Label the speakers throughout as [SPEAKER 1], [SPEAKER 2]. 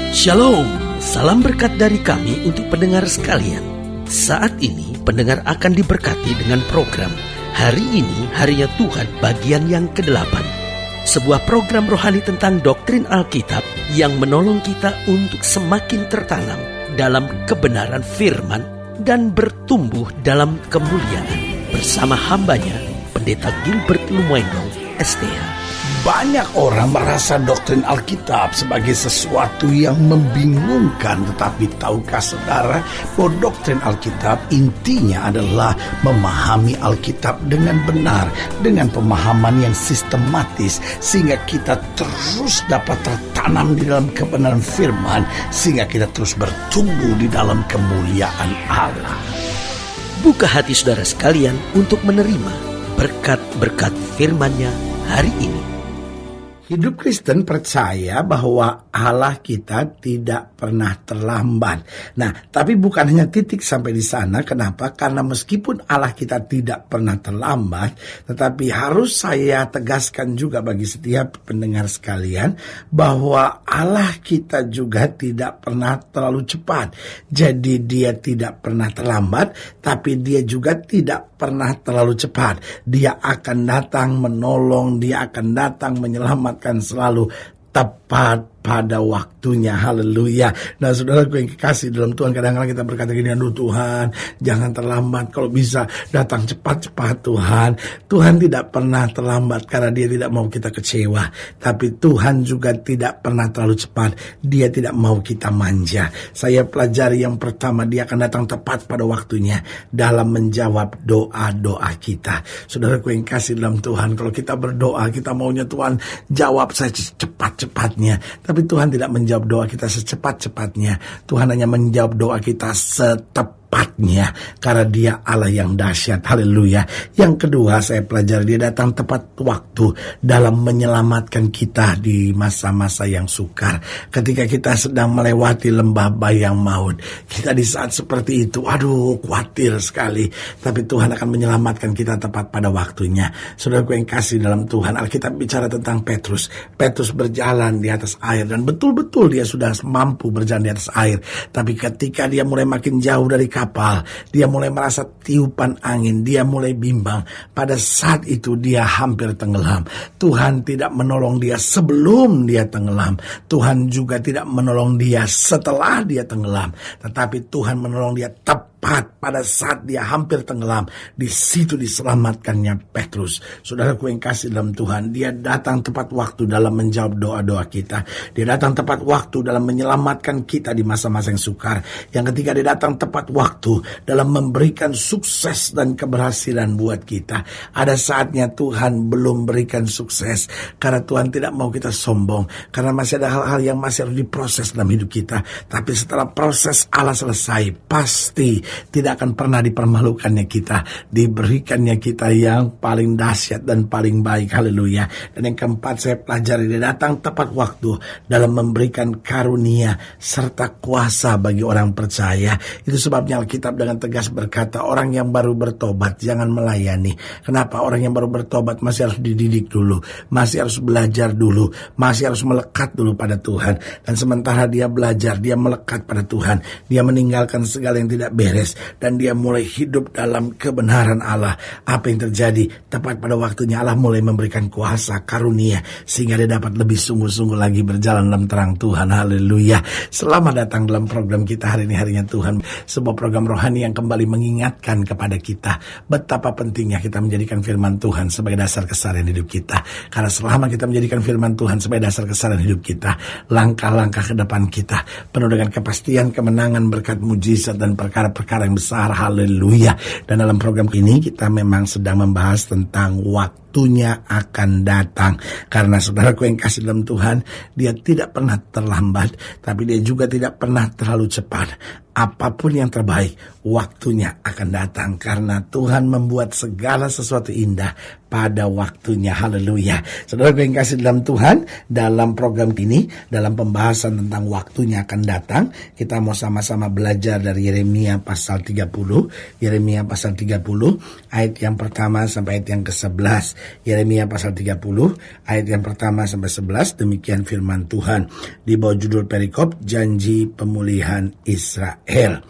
[SPEAKER 1] Shalom, salam berkat dari kami untuk pendengar sekalian. Saat ini pendengar akan diberkati dengan program Hari Ini Harinya Tuhan bagian yang ke-8. Sebuah program rohani tentang doktrin Alkitab yang menolong kita untuk semakin tertanam dalam kebenaran firman dan bertumbuh dalam kemuliaan. Bersama hambanya, Pendeta Gilbert Lumwendong, STH.
[SPEAKER 2] Banyak orang merasa doktrin Alkitab sebagai sesuatu yang membingungkan. Tetapi tahukah saudara bahwa doktrin Alkitab intinya adalah memahami Alkitab dengan benar, dengan pemahaman yang sistematis, sehingga kita terus dapat tertanam di dalam kebenaran firman, sehingga kita terus bertumbuh di dalam kemuliaan Allah.
[SPEAKER 1] Buka hati saudara sekalian untuk menerima berkat-berkat firman-Nya hari ini.
[SPEAKER 2] Hidup Kristen percaya bahwa Allah kita tidak pernah terlambat. Nah, tapi bukan hanya titik sampai di sana. Kenapa? Karena meskipun Allah kita tidak pernah terlambat, tetapi harus saya tegaskan juga bagi setiap pendengar sekalian bahwa Allah kita juga tidak pernah terlalu cepat. Jadi dia tidak pernah terlambat, tapi dia juga tidak pernah terlalu cepat. Dia akan datang menolong, dia akan datang menyelamatkan selalu tepat pada waktunya. Haleluya. Nah, saudaraku yang kekasih dalam Tuhan, kadang-kadang kita berkata gini, aduh Tuhan, jangan terlambat, kalau bisa datang cepat-cepat Tuhan. Tuhan tidak pernah terlambat karena dia tidak mau kita kecewa. Tapi Tuhan juga tidak pernah terlalu cepat. Dia tidak mau kita manja. Saya pelajari yang pertama, dia akan datang tepat pada waktunya dalam menjawab doa-doa kita. Saudaraku yang kasih dalam Tuhan, kalau kita berdoa, kita maunya Tuhan jawab saya cepat-cepatnya. Tapi Tuhan tidak menjawab doa kita secepat-cepatnya. Tuhan hanya menjawab doa kita setepatnya, karena dia Allah yang dahsyat. Haleluya. Yang kedua saya pelajari, dia datang tepat waktu dalam menyelamatkan kita di masa-masa yang sukar. Ketika kita sedang melewati lembah bayang maut, kita di saat seperti itu, aduh khawatir sekali. Tapi Tuhan akan menyelamatkan kita tepat pada waktunya. Saudaraku yang kasih dalam Tuhan, Alkitab bicara tentang Petrus. Petrus berjalan di atas air, dan betul-betul dia sudah mampu berjalan di atas air. Tapi ketika dia mulai makin jauh dari kapal, dia mulai merasa tiupan angin, dia mulai bimbang. Pada saat itu dia hampir tenggelam. Tuhan tidak menolong dia sebelum dia tenggelam. Tuhan juga tidak menolong dia setelah dia tenggelam. Tetapi Tuhan menolong dia tepat pada saat dia hampir tenggelam. Di situ diselamatkannya Petrus. Saudaraku yang kasih dalam Tuhan, dia datang tepat waktu dalam menjawab doa-doa kita. Dia datang tepat waktu dalam menyelamatkan kita di masa-masa yang sukar. Yang ketiga, dia datang tepat waktu dalam memberikan sukses dan keberhasilan buat kita. Ada saatnya Tuhan belum berikan sukses karena Tuhan tidak mau kita sombong, karena masih ada hal-hal yang masih harus diproses dalam hidup kita. Tapi setelah proses Allah selesai, pasti tidak akan pernah dipermalukannya kita, diberikannya kita yang paling dahsyat dan paling baik. Haleluya. Dan yang keempat saya pelajari, dia datang tepat waktu dalam memberikan karunia serta kuasa bagi orang percaya. Itu sebabnya Alkitab dengan tegas berkata, orang yang baru bertobat jangan melayani. Kenapa? Orang yang baru bertobat masih harus dididik dulu, masih harus belajar dulu, masih harus melekat dulu pada Tuhan. Dan sementara dia belajar, dia melekat pada Tuhan, dia meninggalkan segala yang tidak beres, dan dia mulai hidup dalam kebenaran Allah. Apa yang terjadi? Tepat pada waktunya Allah mulai memberikan kuasa, karunia, sehingga dia dapat lebih sungguh-sungguh lagi berjalan dalam terang Tuhan. Haleluya. Selamat datang dalam program kita hari ini, Harinya Tuhan. Sebuah program rohani yang kembali mengingatkan kepada kita betapa pentingnya kita menjadikan firman Tuhan sebagai dasar keseharian hidup kita. Karena selama kita menjadikan firman Tuhan sebagai dasar keseharian hidup kita, langkah-langkah ke depan kita penuh dengan kepastian, kemenangan, berkat mujizat dan perkara-perkara yang besar. Haleluya. Dan dalam program ini kita memang sedang membahas tentang waktunya akan datang. Karena saudaraku yang kasih dalam Tuhan, dia tidak pernah terlambat, tapi dia juga tidak pernah terlalu cepat. Apapun yang terbaik, waktunya akan datang. Karena Tuhan membuat segala sesuatu indah pada waktunya. Haleluya. Saudara yang kasih dalam Tuhan, dalam program ini, dalam pembahasan tentang waktunya akan datang, kita mau sama-sama belajar dari Yeremia pasal 30. Yeremia pasal 30, ayat yang pertama sampai ayat yang ke-11. Yeremia pasal 30 ayat yang pertama sampai 11. Demikian firman Tuhan di bawah judul perikop janji pemulihan Israel.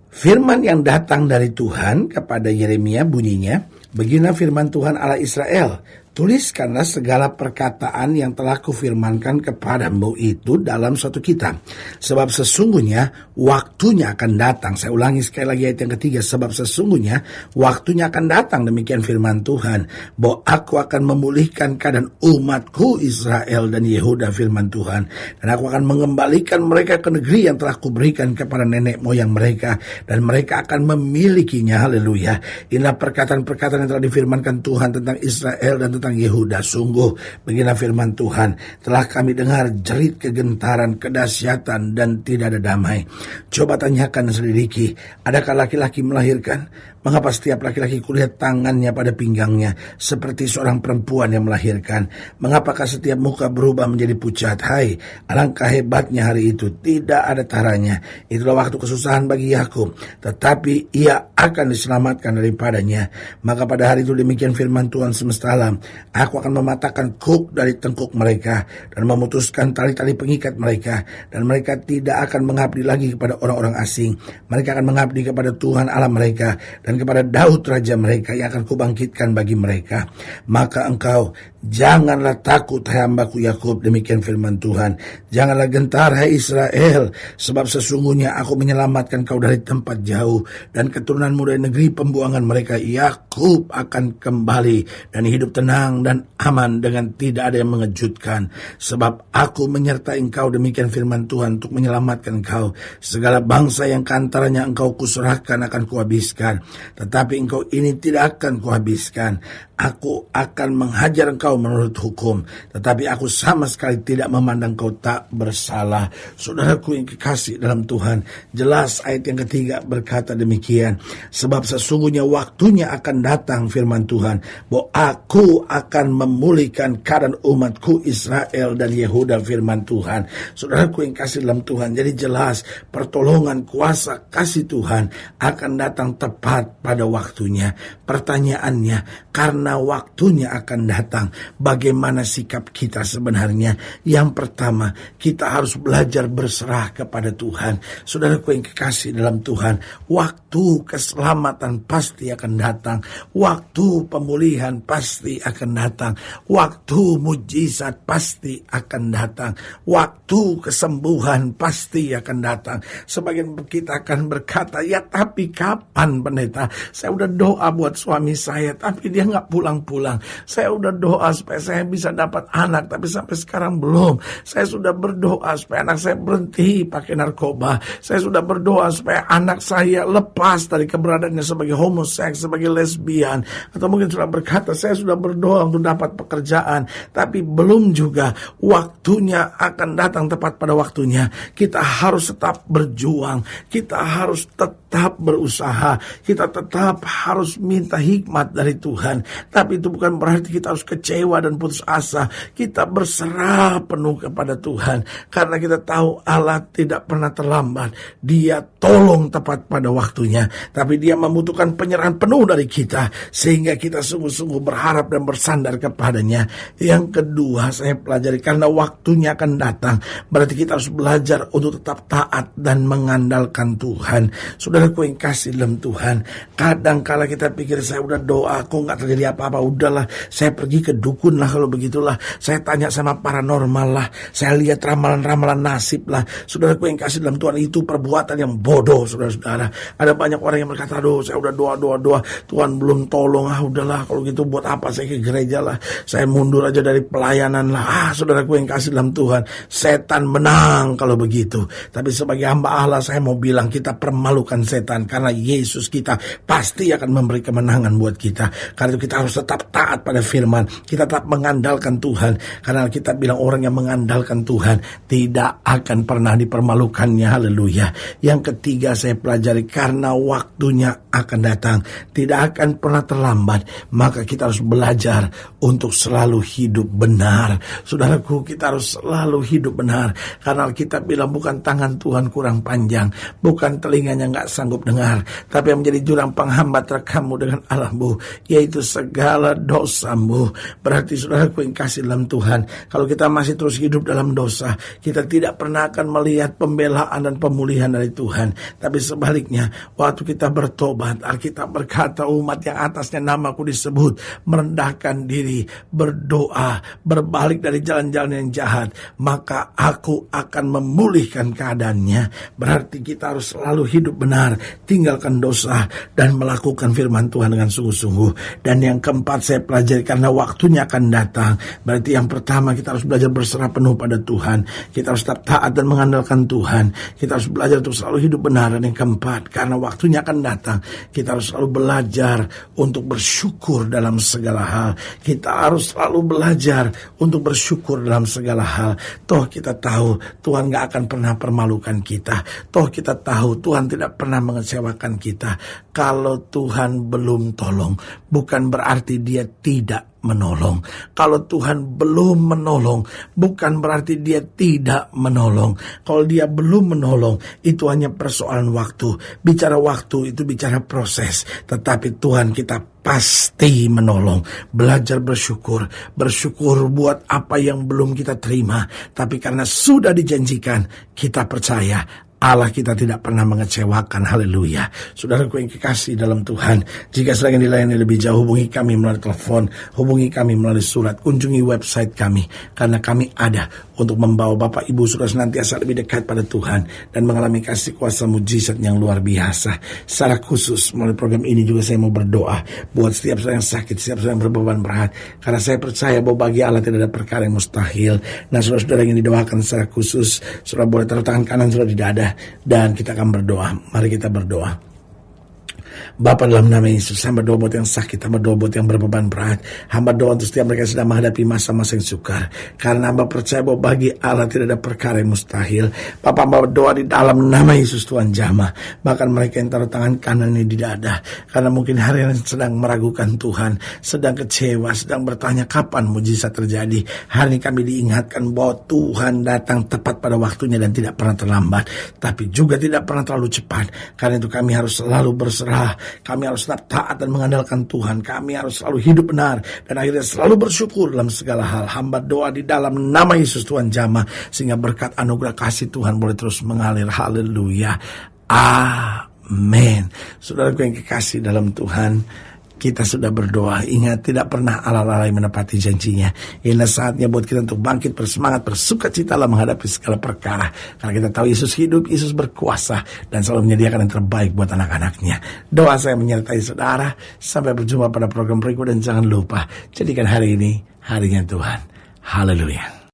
[SPEAKER 2] Firman yang datang dari Tuhan kepada Yeremia bunyinya, beginilah firman Tuhan Allah Israel, tuliskanlah segala perkataan yang telah kufirmankan kepadamu itu dalam suatu kitab. Sebab sesungguhnya waktunya akan datang. Saya ulangi sekali lagi ayat yang ketiga. Sebab sesungguhnya waktunya akan datang, demikian firman Tuhan, bahwa aku akan memulihkan keadaan umatku Israel dan Yehuda, firman Tuhan. Dan aku akan mengembalikan mereka ke negeri yang telah kuberikan kepada nenek moyang mereka. Dan mereka akan memilikinya. Haleluya. Inilah perkataan-perkataan yang telah difirmankan Tuhan tentang Israel dan tentang Yehuda. Sungguh beginilah firman Tuhan, telah kami dengar jerit kegentaran, kedahsyatan, dan tidak ada damai. Coba tanyakan dan selidiki, adakah laki-laki melahirkan? Mengapa setiap laki-laki kulihat tangannya pada pinggangnya seperti seorang perempuan yang melahirkan? Mengapakah setiap muka berubah menjadi pucat? Hai, alangkah hebatnya hari itu, tidak ada taranya. Itulah waktu kesusahan bagi Yakub, tetapi ia akan diselamatkan daripadanya. Maka pada hari itu demikian firman Tuhan semesta alam, aku akan mematahkan kuk dari tengkuk mereka dan memutuskan tali-tali pengikat mereka, dan mereka tidak akan mengabdi lagi kepada orang-orang asing. Mereka akan mengabdi kepada Tuhan Allah mereka dan kepada Daud raja mereka yang akan kubangkitkan bagi mereka. Maka engkau janganlah takut, hai hambaku Yakub, demikian firman Tuhan. Janganlah gentar, hai Israel, sebab sesungguhnya aku menyelamatkan kau dari tempat jauh dan keturunanmu dari negeri pembuangan mereka. Yakub akan kembali dan hidup tenang dan aman dengan tidak ada yang mengejutkan. Sebab aku menyertai engkau, demikian firman Tuhan, untuk menyelamatkan engkau. Segala bangsa yang kantaranya engkau kuserahkan akan kuhabiskan, tetapi engkau ini tidak akan kuhabiskan. Aku akan menghajar engkau menurut hukum, tetapi aku sama sekali tidak memandang kau tak bersalah. Saudaraku yang kekasih dalam Tuhan, jelas ayat yang ketiga berkata demikian, sebab sesungguhnya waktunya akan datang, firman Tuhan, bahwa aku akan memulihkan keadaan umatku Israel dan Yehuda, firman Tuhan. Saudaraku yang kasih dalam Tuhan, jadi jelas pertolongan kuasa kasih Tuhan akan datang tepat pada waktunya. Pertanyaannya, karena waktunya akan datang, bagaimana sikap kita sebenarnya? Yang pertama, kita harus belajar berserah kepada Tuhan. Saudaraku yang kekasih dalam Tuhan, waktu keselamatan pasti akan datang, waktu pemulihan pasti akan datang, waktu mujizat pasti akan datang, waktu kesembuhan pasti akan datang. Sebagian kita akan berkata, ya tapi kapan pendeta? Saya udah doa buat suami saya, tapi dia nggak pulang-pulang. Saya udah doa supaya saya bisa dapat anak, tapi sampai sekarang belum. Saya sudah berdoa supaya anak saya berhenti pakai narkoba. Saya sudah berdoa supaya anak saya lepas dari keberadaannya sebagai homoseks, sebagai lesbian. Atau mungkin sudah berkata, saya sudah berdoa untuk dapat pekerjaan, tapi belum juga. Waktunya akan datang tepat pada waktunya. Kita harus tetap berjuang. Kita harus tetap berusaha. Kita tetap harus minta hikmat dari Tuhan. Tapi itu bukan berarti kita harus kecewa dan putus asa. Kita berserah penuh kepada Tuhan, karena kita tahu Allah tidak pernah terlambat. Dia tolong tepat pada waktunya, tapi dia membutuhkan penyerahan penuh dari kita, sehingga kita sungguh-sungguh berharap dan bersandar kepadanya. Yang kedua, saya pelajari, karena waktunya akan datang, berarti kita harus belajar untuk tetap taat dan mengandalkan Tuhan. Saudaraku yang kasih dalam Tuhan, kadang kala kita pikir, saya udah doa, kok gak terjadi apa-apa, udahlah, saya pergi ke dukun lah kalau begitulah, saya tanya sama paranormal lah, saya lihat ramalan-ramalan nasib lah. Saudaraku yang kasih dalam Tuhan, itu perbuatan yang bodoh, saudara-saudara. Ada banyak orang yang berkata, aduh saya udah doa, Tuhan belum tolong, udahlah kalau gitu buat apa saya ke gereja lah, saya mundur aja dari pelayanan lah. Saudaraku yang kasih dalam Tuhan, setan menang kalau begitu. Tapi sebagai hamba Allah, saya mau bilang, kita permalukan setan, karena Yesus kita pasti akan memberi kemenangan buat kita. Karena itu kita harus tetap taat pada firman, kita kita tetap mengandalkan Tuhan. Karena kita bilang orang yang mengandalkan Tuhan tidak akan pernah dipermalukannya. Haleluya. Yang ketiga saya pelajari, karena waktunya akan datang, tidak akan pernah terlambat, maka kita harus belajar untuk selalu hidup benar. Saudaraku, kita harus selalu hidup benar. Karena kita bilang bukan tangan Tuhan kurang panjang, bukan telinganya gak sanggup dengar, tapi yang menjadi jurang penghambat kamu dengan Allahmu, yaitu segala dosamu. Berarti saudaraku yang kasih dalam Tuhan, kalau kita masih terus hidup dalam dosa, kita tidak pernah akan melihat pembelaan dan pemulihan dari Tuhan. Tapi sebaliknya, waktu kita bertobat, Alkitab berkata umat yang atasnya namaku disebut merendahkan diri, berdoa, berbalik dari jalan-jalan yang jahat, maka aku akan memulihkan keadaannya. Berarti kita harus selalu hidup benar, tinggalkan dosa, dan melakukan firman Tuhan dengan sungguh-sungguh. Dan yang keempat saya pelajari, karena waktunya akan datang. Berarti yang pertama kita harus belajar berserah penuh pada Tuhan. Kita harus tetap taat dan mengandalkan Tuhan. Kita harus belajar untuk selalu hidup benar. Dan yang keempat, karena waktunya akan datang, kita harus selalu belajar untuk bersyukur dalam segala hal. Kita harus selalu belajar untuk bersyukur dalam segala hal. Toh kita tahu Tuhan gak akan pernah permalukan kita. Toh kita tahu Tuhan tidak pernah mengecewakan kita. Kalau Tuhan belum tolong, bukan berarti Dia tidak menolong. Kalau Tuhan belum menolong, bukan berarti Dia tidak menolong. Kalau Dia belum menolong, itu hanya persoalan waktu. Bicara waktu itu bicara proses. Tetapi Tuhan kita pasti menolong. Belajar bersyukur. Bersyukur buat apa yang belum kita terima. Tapi karena sudah dijanjikan, kita percaya Allah kita tidak pernah mengecewakan. Haleluya. Saudaraku yang kekasih dalam Tuhan, jika sedang dilayani lebih jauh, hubungi kami melalui telepon, hubungi kami melalui surat, kunjungi website kami, karena kami ada untuk membawa Bapak Ibu Saudara senantiasa lebih dekat pada Tuhan dan mengalami kasih kuasa mujizat yang luar biasa. Secara khusus melalui program ini juga saya mau berdoa buat setiap orang yang sakit, setiap orang yang berbeban berat, karena saya percaya bahwa bagi Allah tidak ada perkara yang mustahil. Nah, saudara-saudara yang didoakan secara khusus, saudara boleh taruh tangan kanan saudara di dada, dan kita akan berdoa. Mari kita berdoa. Bapa, dalam nama Yesus, hamba doa buat yang sakit, hamba doa buat yang berbeban berat, hamba doa untuk setiap mereka yang sedang menghadapi masa-masa yang sukar, karena hamba percaya bahwa bagi Allah tidak ada perkara yang mustahil. Bapa, hamba doa di dalam nama Yesus Tuhan jamah, bahkan mereka yang taruh tangan kanan ini di dada, karena mungkin hari ini sedang meragukan Tuhan, sedang kecewa, sedang bertanya kapan mujizat terjadi. Hari ini kami diingatkan bahwa Tuhan datang tepat pada waktunya dan tidak pernah terlambat, tapi juga tidak pernah terlalu cepat. Karena itu kami harus selalu berserah, kami harus tetap taat dan mengandalkan Tuhan. Kami harus selalu hidup benar dan akhirnya selalu bersyukur dalam segala hal. Hamba doa di dalam nama Yesus Tuhan jamah, sehingga berkat anugerah kasih Tuhan boleh terus mengalir. Haleluya. Amin. Saudaraku yang kekasih dalam Tuhan, kita sudah berdoa. Ingat, tidak pernah Allah lalai menepati janjinya. Inilah saatnya buat kita untuk bangkit, bersemangat, bersukacita dalam menghadapi segala perkara. Karena kita tahu Yesus hidup, Yesus berkuasa, dan selalu menyediakan yang terbaik buat anak-anaknya. Doa saya menyertai saudara. Sampai berjumpa pada program berikut, dan jangan lupa, jadikan hari ini harinya Tuhan. Haleluya.